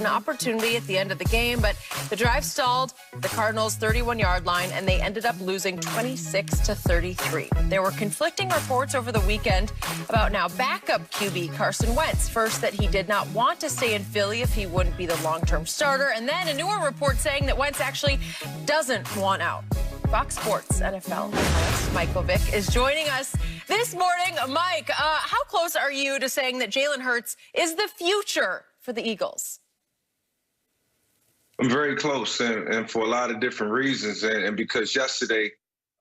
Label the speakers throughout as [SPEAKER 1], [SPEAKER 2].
[SPEAKER 1] an opportunity at the end of the game, but the drive stalled at the Cardinals' 31-yard line, and they ended up losing 26-33. There were conflicting reports over the weekend about now backup QB Carson Wentz. First, that he did not want to stay in Philly if he wouldn't be the long-term starter, and then a newer report saying that Wentz actually doesn't want out. Fox Sports NFL analyst Michael Vick is joining us this morning. Mike, how close are you to saying that Jalen Hurts is the future for the Eagles?
[SPEAKER 2] I'm very close, and for a lot of different reasons. And because yesterday,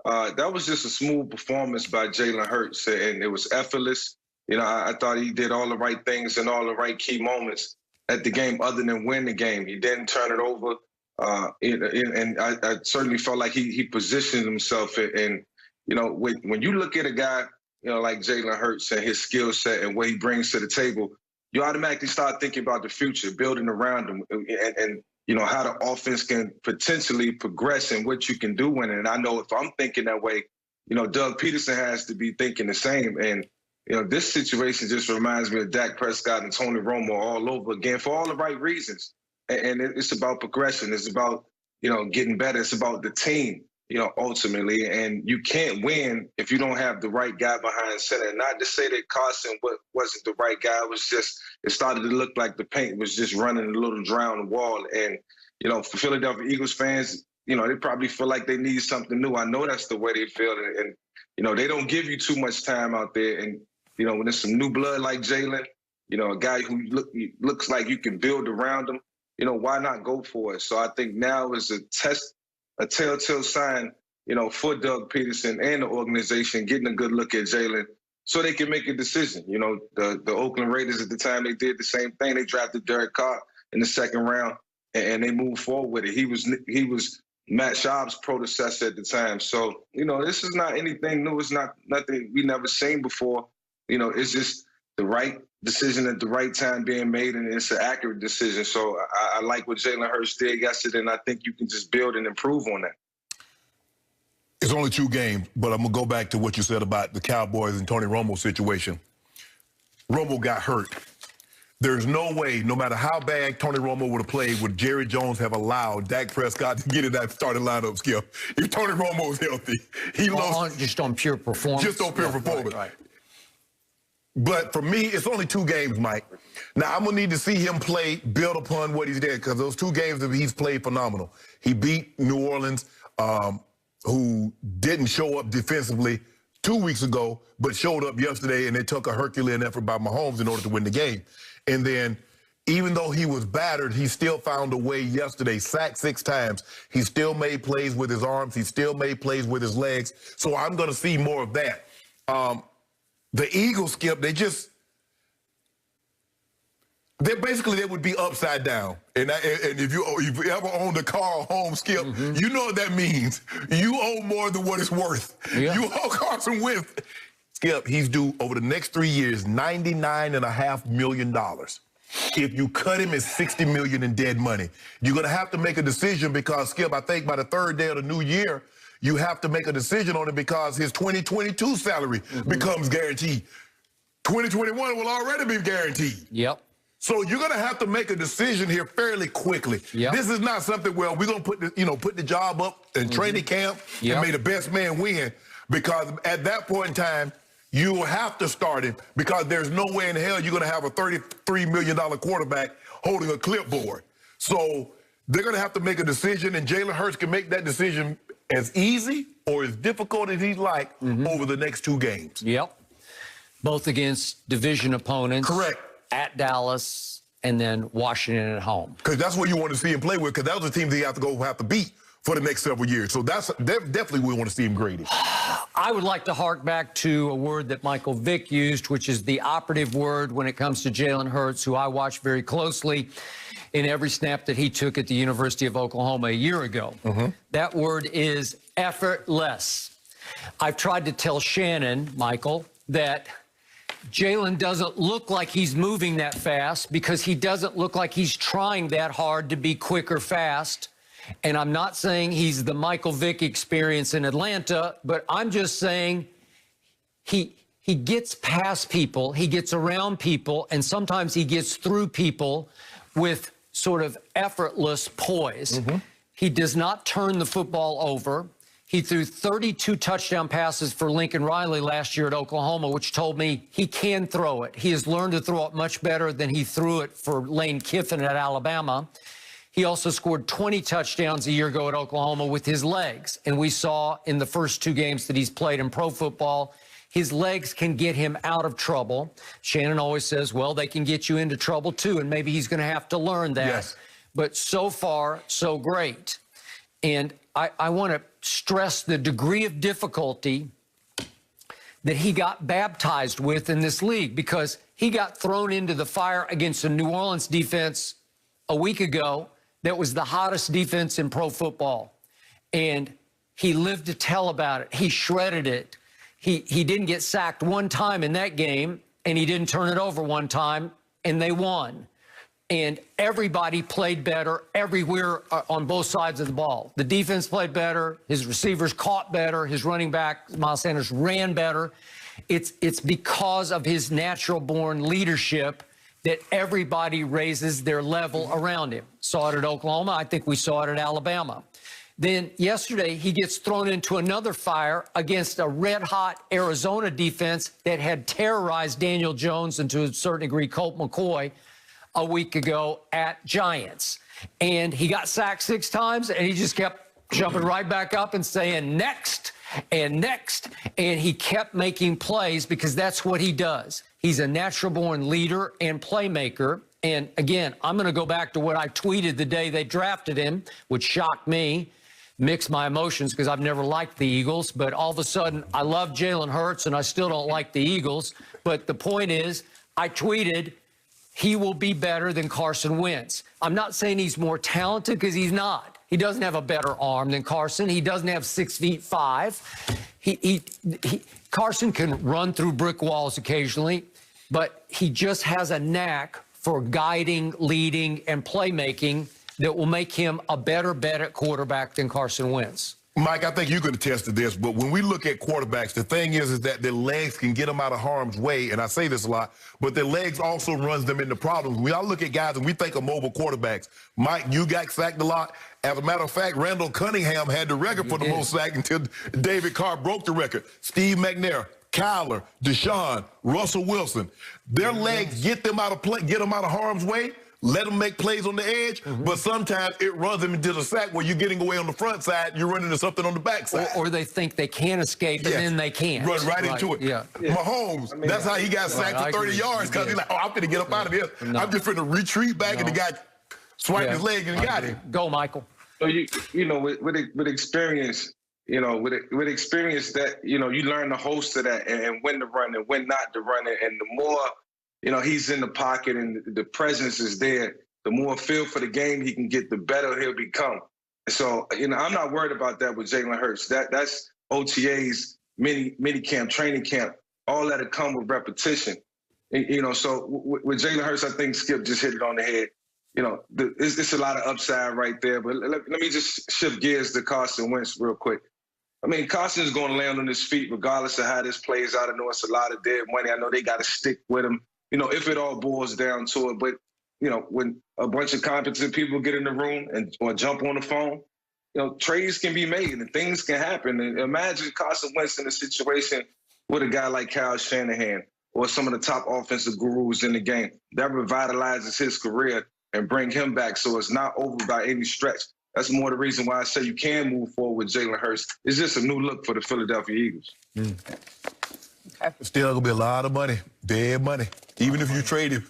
[SPEAKER 2] that was just a smooth performance by Jalen Hurts, and it was effortless. You know, I thought he did all the right things in all the right key moments at the game other than win the game. He didn't turn it over. And I certainly felt like he positioned himself. And, you know, when you look at a guy, you know, like Jalen Hurts and his skill set and what he brings to the table, you automatically start thinking about the future, building around him, and you know, how the offense can potentially progress and what you can do in it. And I know if I'm thinking that way, you know, Doug Peterson has to be thinking the same. And, you know, this situation just reminds me of Dak Prescott and Tony Romo all over again for all the right reasons. And it's about progression. It's about, you know, getting better. It's about the team, you know, ultimately. And you can't win if you don't have the right guy behind center. Not to say that Carson wasn't the right guy. It was just, it started to look like the paint was just running a little dry on the wall. And, you know, for Philadelphia Eagles fans, you know, they probably feel like they need something new. I know that's the way they feel. And you know, they don't give you too much time out there. And, you know, when there's some new blood like Jalen, you know, a guy who looks like you can build around him, you know, why not go for it? So I think now is a telltale sign, you know, for Doug Peterson and the organization getting a good look at Jalen so they can make a decision. You know, the Oakland Raiders at the time, they did the same thing. They drafted Derek Carr in the second round, and they moved forward with it. He was Matt Schaub's predecessor at the time. So, you know, this is not anything new. It's not nothing we never seen before. You know, it's just the right decision at the right time being made, and it's an accurate decision. So I like what Jalen Hurts did yesterday, and I think you can just build and improve on that.
[SPEAKER 3] It's only 2 games, but I'm going to go back to what you said about the Cowboys and Tony Romo's situation. Romo got hurt. There's no way, no matter how bad Tony Romo would have played, would Jerry Jones have allowed Dak Prescott to get in that starting lineup, Skip. If Tony Romo was healthy, he lost.
[SPEAKER 4] Just on pure performance.
[SPEAKER 3] Just on pure performance. Right. But for me, it's only 2 games, Mike. Now, I'm going to need to see him play, build upon what he's did, because those 2 games that he's played phenomenal. He beat New Orleans, who didn't show up defensively 2 weeks ago, but showed up yesterday, and it took a Herculean effort by Mahomes in order to win the game. And then, even though he was battered, he still found a way yesterday, sacked 6 times. He still made plays with his arms. He still made plays with his legs. So I'm going to see more of that. The Eagles, Skip, they would be upside down. And if you ever owned a car or home, Skip, you know what that means. You owe more than what it's worth. Yeah. You owe Carson Wentz. Skip, he's due over the next 3 years, $99.5 million. If you cut him, it's $60 million in dead money. You're going to have to make a decision because, Skip, I think by the 3rd day of the new year, you have to make a decision on it because his 2022 salary becomes guaranteed. 2021 will already be guaranteed.
[SPEAKER 4] Yep.
[SPEAKER 3] So you're going to have to make a decision here fairly quickly. Yep. This is not something where we're going to put the job up in training camp and make the best man win, because at that point in time, you will have to start him because there's no way in hell you're going to have a $33 million quarterback holding a clipboard. So they're going to have to make a decision, and Jalen Hurts can make that decision as easy or as difficult as he'd like over the next 2 games.
[SPEAKER 4] Yep. Both against division opponents.
[SPEAKER 3] Correct.
[SPEAKER 4] At Dallas and then Washington at home.
[SPEAKER 3] Because that's what you want to see him play with, because that was the team they have to beat for the next several years. So that's definitely we want to see him graded.
[SPEAKER 4] I would like to hark back to a word that Michael Vick used, which is the operative word when it comes to Jalen Hurts, who I watched very closely in every snap that he took at the University of Oklahoma a year ago. That word is effortless. I've tried to tell Shannon, Michael, that Jalen doesn't look like he's moving that fast because he doesn't look like he's trying that hard to be quick or fast. And I'm not saying he's the Michael Vick experience in Atlanta, but I'm just saying he gets past people, he gets around people, and sometimes he gets through people with sort of effortless poise. He does not turn the football over. He threw 32 touchdown passes for Lincoln Riley last year at Oklahoma, which told me he can throw it. He has learned to throw it much better than he threw it for Lane Kiffin at Alabama. He also scored 20 touchdowns a year ago at Oklahoma with his legs. And we saw in the first 2 games that he's played in pro football, his legs can get him out of trouble. Shannon always says, well, they can get you into trouble too, and maybe he's going to have to learn that.
[SPEAKER 3] Yes.
[SPEAKER 4] But so far, so great. And I want to stress the degree of difficulty that he got baptized with in this league, because he got thrown into the fire against a New Orleans defense a week ago that was the hottest defense in pro football. And he lived to tell about it. He shredded it. He didn't get sacked one time in that game, and he didn't turn it over one time, and they won. And everybody played better everywhere on both sides of the ball. The defense played better. His receivers caught better. His running back, Miles Sanders, ran better. It's because of his natural-born leadership that everybody raises their level around him. Saw it at Oklahoma. I think we saw it at Alabama. Then yesterday, he gets thrown into another fire against a red-hot Arizona defense that had terrorized Daniel Jones and to a certain degree Colt McCoy a week ago at Giants. And he got sacked 6 times, and he just kept jumping right back up and saying, next, and next. And he kept making plays because that's what he does. He's a natural-born leader and playmaker. And again, I'm going to go back to what I tweeted the day they drafted him, which shocked me, mixed my emotions because I've never liked the Eagles. But all of a sudden, I love Jalen Hurts, and I still don't like the Eagles. But the point is, I tweeted, he will be better than Carson Wentz. I'm not saying he's more talented, because he's not. He doesn't have a better arm than Carson. He doesn't have 6'5". Carson can run through brick walls occasionally, but he just has a knack for guiding, leading, and playmaking that will make him a better bet at quarterback than Carson Wentz.
[SPEAKER 3] Mike, I think you can attest to this, but when we look at quarterbacks, the thing is that their legs can get them out of harm's way, and I say this a lot, but their legs also runs them into problems. We all look at guys and we think of mobile quarterbacks. Mike, you got sacked a lot. As a matter of fact, Randall Cunningham had the record for the most sack until David Carr broke the record. Steve McNair, Kyler, Deshaun, Russell Wilson, their legs get them out of get them out of harm's way. Let them make plays on the edge, but sometimes it runs them into the sack where you're getting away on the front side, you're running into something on the back side.
[SPEAKER 4] Or they think they can escape, and then they can't.
[SPEAKER 3] Run right into it.
[SPEAKER 4] Yeah.
[SPEAKER 3] Mahomes, that's how he got sacked for 30 yards, because he's like, oh, I'm going to get up out of here. I'm just going to retreat back, and the guy swiped his leg and got him.
[SPEAKER 4] Go, Michael.
[SPEAKER 2] So, you know, with experience, you know, with experience that, you know, you learn the host of that and when to run and when not to run it. And the more, you know, he's in the pocket and the presence is there, the more feel for the game he can get, the better he'll become. So, you know, I'm not worried about that with Jalen Hurts. That's OTAs, mini camp, training camp, all that'll come with repetition. And, you know, so with Jalen Hurts, I think Skip just hit it on the head. You know, it's a lot of upside right there. But let me just shift gears to Carson Wentz real quick. I mean, Carson's going to land on his feet regardless of how this plays out. I know it's a lot of dead money. I know they got to stick with him, you know, if it all boils down to it. But, you know, when a bunch of competent people get in the room or jump on the phone, you know, trades can be made and things can happen. And imagine Carson Wentz in a situation with a guy like Kyle Shanahan or some of the top offensive gurus in the game. That revitalizes his career and bring him back so it's not over by any stretch. That's more the reason why I say you can move forward with Jalen Hurts. It's just a new look for the Philadelphia Eagles.
[SPEAKER 3] Okay. Still going to be a lot of money, dead money, even if you trade him.